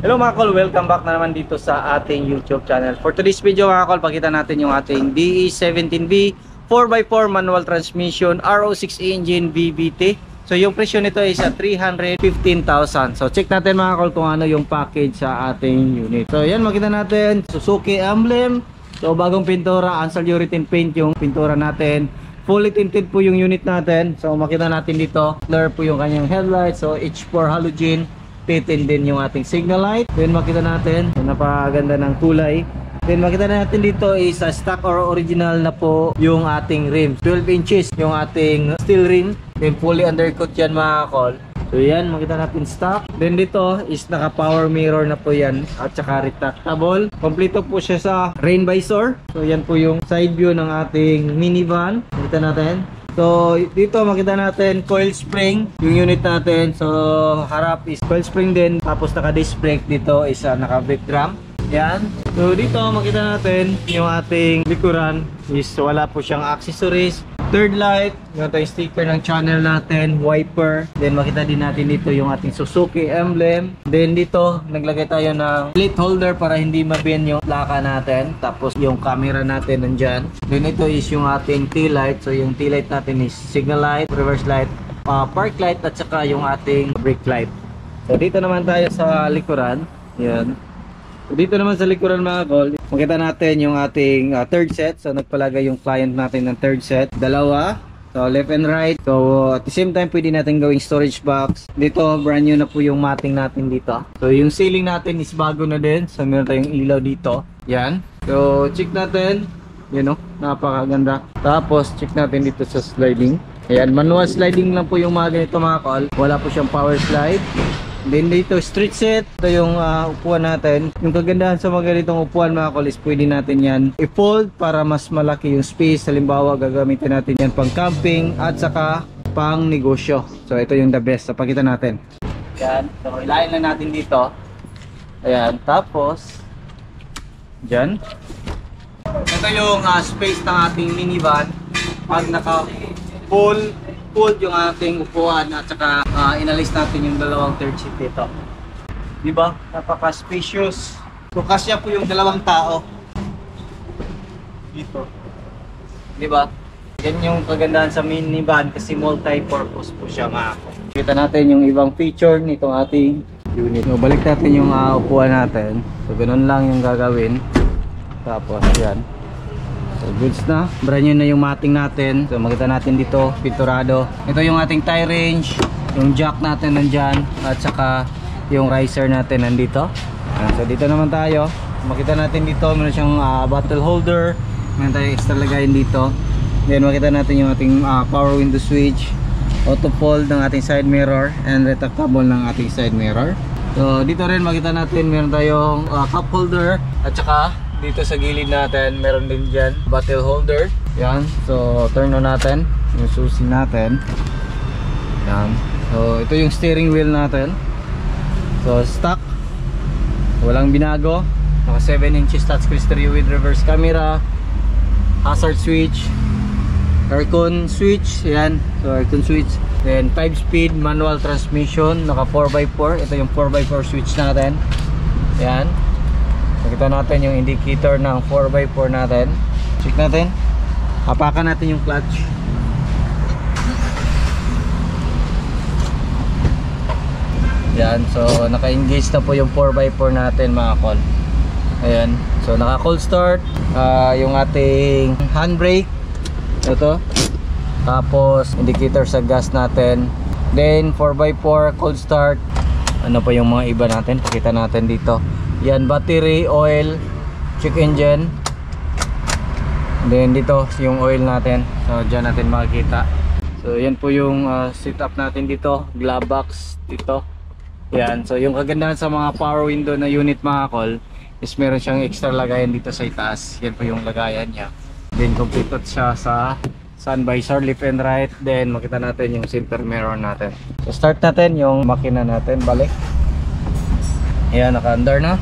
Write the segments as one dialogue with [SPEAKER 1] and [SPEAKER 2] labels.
[SPEAKER 1] Hello mga kol, welcome back na naman dito sa ating YouTube channel. For today's video mga kol, pakita natin yung ating DE17B 4x4 manual transmission RO6 engine VVT. So yung presyo nito is 315,000. So check natin mga kol kung ano yung package sa ating unit. So yan, makita natin Suzuki emblem. So bagong pintura, Ansal urethane paint yung pintura natin. Fully tinted po yung unit natin. So makita natin dito, clear po yung kanyang headlight. So H4 halogen. Titin din yung ating signal light. Then makita natin, napakaganda ng kulay. Then makita natin dito is stock or original na po yung ating rim. 12 inches yung ating steel rim. Then fully undercut yan mga kol. So yan, makita natin stock. Then dito is naka power mirror na po yan at saka retractable. Kompleto po siya sa rain visor. So yan po yung side view ng ating minivan. Makita natin. So dito makita natin coil spring yung unit natin. So harap is coil spring din. Tapos naka disc brake dito is naka brake drum. Yan. So dito makita natin yung ating likuran is wala po siyang accessories. Third light, yung tayong sticker ng channel natin, wiper. Then makita din natin dito yung ating Suzuki emblem. Then dito naglagay tayo ng plate holder para hindi mabend yung plaka natin. Tapos yung camera natin nandyan. Then ito is yung ating tail light. So yung tail light natin is signal light, reverse light, park light at saka yung ating brake light. So dito naman tayo sa likuran. Yan. So dito naman sa likuran mga kol, makita natin yung ating third set. So nagpalagay yung client natin ng third set, dalawa. So left and right. So at the same time pwede natin gawing storage box. Dito brand new na po yung matting natin dito. So yung ceiling natin is bago na din. So meron tayong ilaw dito. Yan. So check natin. You know, napakaganda. Tapos check natin dito sa sliding. Ayan, manual sliding lang po yung mga ganito mga kol. Wala po siyang power slide. Then dito street set, ito yung upuan natin. Yung kagandahan sa mga ganitong upuan mga kol is pwede natin yan i-fold para mas malaki yung space. Halimbawa gagamitin natin yan pang camping at saka pang negosyo. So ito yung the best. So pakita natin. Yan. So ilahin lang natin dito. Ayan. Tapos dyan. Ito yung space ng ating minivan. Pag naka full yung ating upuan at saka inalis natin yung dalawang third seat dito. Diba? Napaka-spacious. So kasya po yung dalawang tao dito. Diba? Yan yung kagandahan sa minivan kasi multi-purpose po siya mga ako. Kita natin yung ibang feature nitong ating unit. So, balik natin yung upuan natin. So ganun lang yung gagawin. Tapos yan. So goods na, brand new na yung matting natin. So makita natin dito, pinturado. Ito yung ating tie range, yung jack natin nandyan, at saka yung riser natin nandito. So dito naman tayo, makita natin dito, meron siyang bottle holder. Meron tayong extra lagayin dito. Then makita natin yung ating power window switch, auto fold ng ating side mirror, and retractable ng ating side mirror. So dito rin makita natin meron tayong cup holder, at saka dito sa gilid natin meron din dyan bottle holder. Yan. So turn on natin yung susi natin. Yan. So ito yung steering wheel natin. So stock, walang binago. Naka 7 inches touchscreen stereo with reverse camera, hazard switch, aircon switch. Yan. So aircon switch. Then 5-speed manual transmission, naka 4x4. Ito yung 4x4 switch natin. Yan. Nakita natin yung indicator ng 4x4 natin. Check natin. Hapakan natin yung clutch. Yan. So naka-engage na po yung 4x4 natin mga kol. Ayan. So naka cold start. Yung ating handbrake. Ito. Tapos indicator sa gas natin. Then 4x4 cold start. Ano pa yung mga iba natin? Pakita natin dito. Yan, battery, oil, check engine. Then dito yung oil natin. So dyan natin makikita. So yan po yung setup natin dito. Glove box dito. Yan, so yung kagandahan sa mga power window na unit mga kol is meron siyang extra lagayan dito sa itaas. Yan po yung lagayan niya. Then complete siya sa sun visor, left and right. Then makita natin yung center mirror natin. So start natin yung makina natin. Balik. Ayan, naka-under na.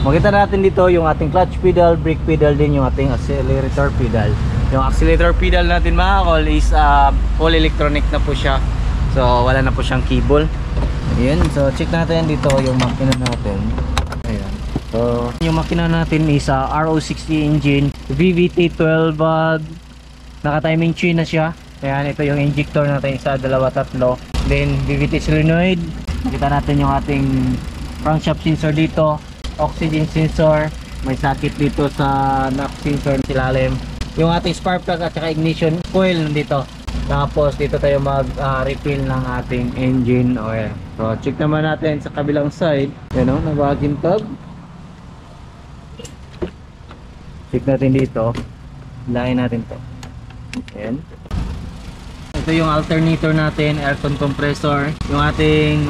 [SPEAKER 1] Makita natin dito yung ating clutch pedal, brake pedal, din yung ating accelerator pedal. Yung accelerator pedal natin mga kol is full electronic na po siya. So wala na po siyang cable. Ayan, so check natin dito yung makina natin. Ayan. So, yung makina natin is RO60 engine, VVT 12 valve, naka-timing chain na siya. Ayan, ito yung injector natin, isa, dalawa, tatlo. Then, VVT solenoid. Kita natin yung ating crankshaft sensor dito, oxygen sensor, may sakit dito sa knock sensor sa ilalim. Yung ating spark plug at saka ignition coil nandito. Tapos dito tayo mag-refill ng ating engine oil. So check naman natin sa kabilang side. Yan o, nag-tab. Check natin dito. Lain natin to. Ayan. Ito yung alternator natin, aircon compressor, yung ating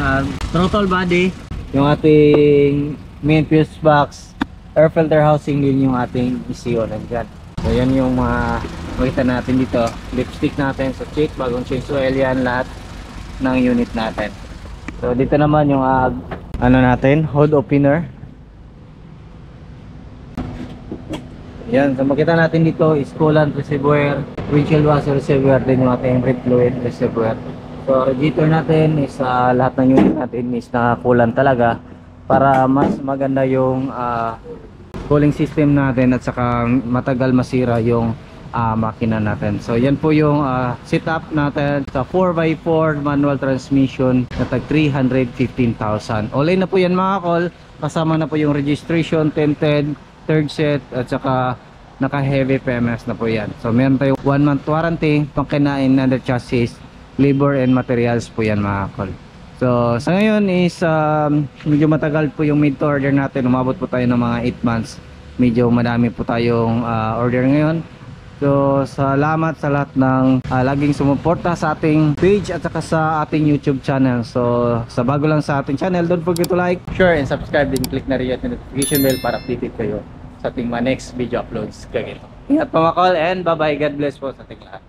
[SPEAKER 1] throttle body, yung ating main fuse box, air filter housing din yung ating ECU nandyan. So yan yung mga makita natin dito. Lipstick natin sa check, bagong change oil yan, lahat ng unit natin. So dito naman yung ano natin, hood opener. Yan, so makita natin dito is coolant reservoir, windshield washer reservoir, din yung ating brake fluid reservoir. So radiator natin is lahat ng unit natin is naka-coolant talaga para mas maganda yung cooling system natin at saka matagal masira yung makina natin. So yan po yung setup natin sa 4x4 manual transmission na tag 315,000. All-in na po yan mga kol, kasama na po yung registration, tinted, third set at saka naka heavy PMS na po yan. So meron tayong 1 month warranty, pangkinain under chassis, labor and materials po yan mga kol. So sa ngayon is medyo matagal po yung made to order natin. Umabot po tayo ng mga 8 months. Medyo madami po tayong order ngayon. So salamat sa lahat ng laging sumuporta sa ating page at saka sa ating YouTube channel. So sa bago lang sa ating channel, don't forget to like, share and subscribe, din click na rin yung notification bell para updated kayo sa ating mga next video uploads. Kagito. Ingat po mga kol and bye bye. God bless po sa ating lahat.